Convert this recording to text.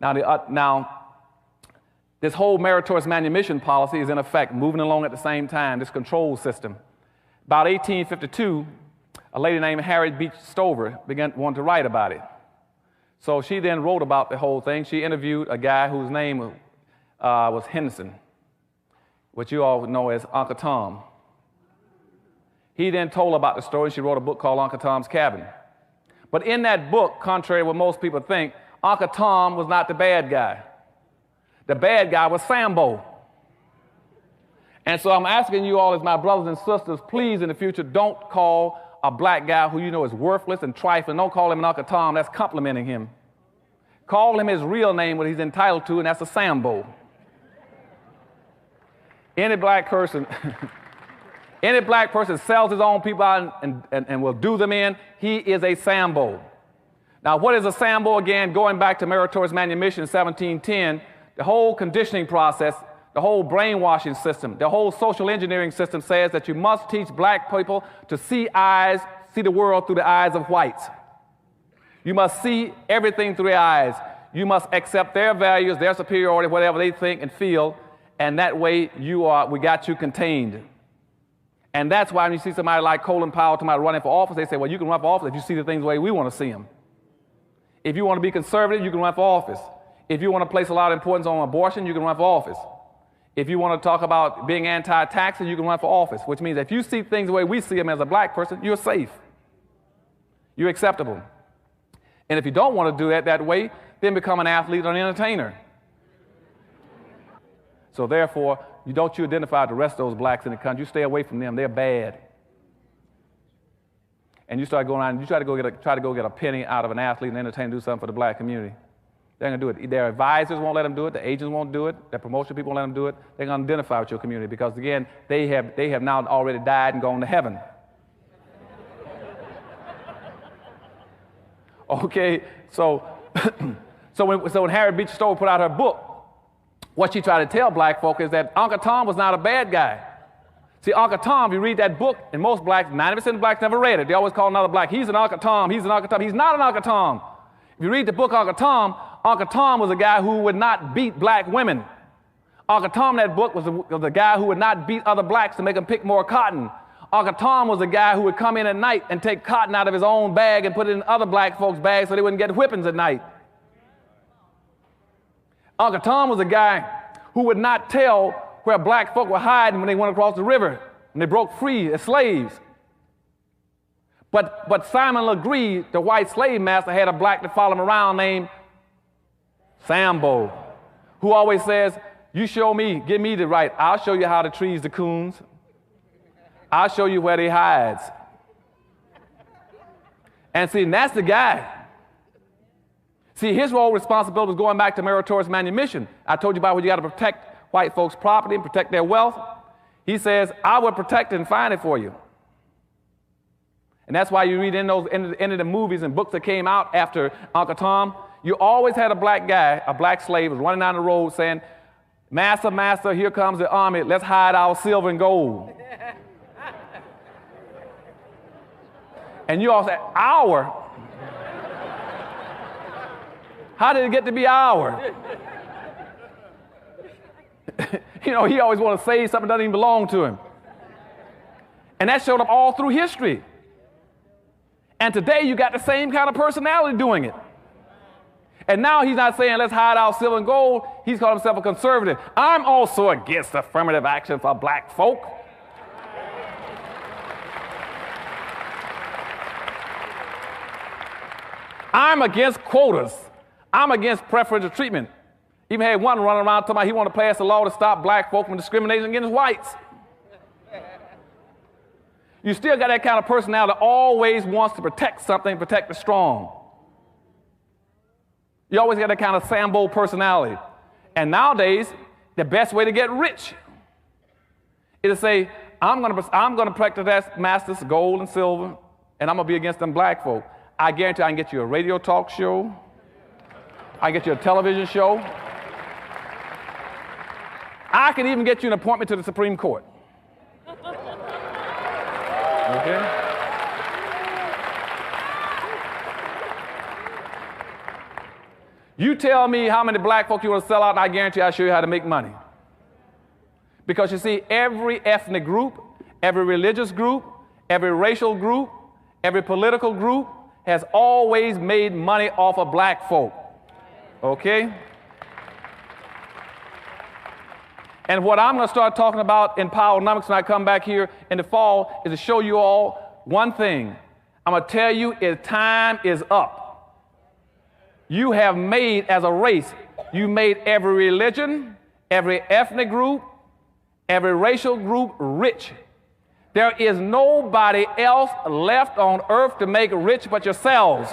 Now, this whole meritorious manumission policy is in effect, moving along at the same time, this control system. About 1852, a lady named Harriet Beach Stover wanted to write about it. So she then wrote about the whole thing. She interviewed a guy whose name was Henderson, which you all know as Uncle Tom. He then told about the story. She wrote a book called Uncle Tom's Cabin. But in that book, contrary to what most people think, Uncle Tom was not the bad guy. The bad guy was Sambo. And so I'm asking you all as my brothers and sisters, please in the future don't call a black guy who you know is worthless and trifling. Don't call him an Uncle Tom. That's complimenting him. Call him his real name, what he's entitled to, and that's a Sambo. Any black person sells his own people out and will do them in, he is a Sambo. Now, what is a Sambo again? Going back to meritorious manumission in 1710, the whole conditioning process, the whole brainwashing system, the whole social engineering system says that you must teach black people to see the world through the eyes of whites. You must see everything through their eyes. You must accept their values, their superiority, whatever they think and feel, and that way we got you contained. And that's why when you see somebody like Colin Powell running for office, they say, well, you can run for office if you see the things the way we want to see them. If you want to be conservative, you can run for office. If you want to place a lot of importance on abortion, you can run for office. If you want to talk about being anti-taxing, you can run for office, which means if you see things the way we see them as a black person, you're safe. You're acceptable. And if you don't want to do that way, then become an athlete or an entertainer. So therefore, you identify the rest of those blacks in the country. You stay away from them. They're bad. And you start going out and you try to go get a penny out of an athlete and entertainer, do something for the black community. They're going to do it. Their advisors won't let them do it. The agents won't do it. Their promotion people won't let them do it. They're going to identify with your community because, again, they have now already died and gone to heaven. Okay, so when Harriet Beecher Stowe put out her book, what she tried to tell black folk is that Uncle Tom was not a bad guy. See, Uncle Tom, if you read that book, and most blacks, 90% of blacks never read it. They always call another black, he's an Uncle Tom, he's an Uncle Tom. He's not an Uncle Tom. If you read the book Uncle Tom was a guy who would not beat black women. Uncle Tom in that book was a guy who would not beat other blacks to make them pick more cotton. Uncle Tom was a guy who would come in at night and take cotton out of his own bag and put it in other black folks' bags so they wouldn't get whippings at night. Uncle Tom was a guy who would not tell where black folk were hiding when they went across the river, when they broke free as slaves. But Simon Legree, the white slave master, had a black that followed him around named Sambo, who always says, you show me, give me the right, I'll show you how to trees the coons. I'll show you where they hides. And see, that's the guy. See, his role responsibility was going back to meritorious manumission. I told you about where you got to protect white folks' property and protect their wealth. He says, I will protect it and find it for you. And that's why you read in the movies and books that came out after Uncle Tom, you always had a black guy, a black slave, was running down the road saying, Master, master, here comes the army, let's hide our silver and gold. And you all say, our? How did it get to be our? You know, he always wants to say something that doesn't even belong to him. And that showed up all through history. And today you got the same kind of personality doing it. And now he's not saying let's hide our silver and gold. He's called himself a conservative. I'm also against affirmative action for black folk. I'm against quotas. I'm against preferential treatment. Even had one running around talking about he wanted to pass a law to stop black folk from discriminating against whites. You still got that kind of personality that always wants to protect something, protect the strong. You always got that kind of Sambo personality. And nowadays, the best way to get rich is to say, I'm going to protect that master's gold and silver, and I'm going to be against them black folk. I guarantee I can get you a radio talk show. I can get you a television show. I can even get you an appointment to the Supreme Court. Okay? You tell me how many black folk you want to sell out, and I guarantee I'll show you how to make money. Because you see, every ethnic group, every religious group, every racial group, every political group has always made money off of black folk. Okay? And what I'm going to start talking about in Powernomics when I come back here in the fall is to show you all one thing. I'm going to tell you time is up. You have made, as a race, you made every religion, every ethnic group, every racial group rich. There is nobody else left on earth to make rich but yourselves.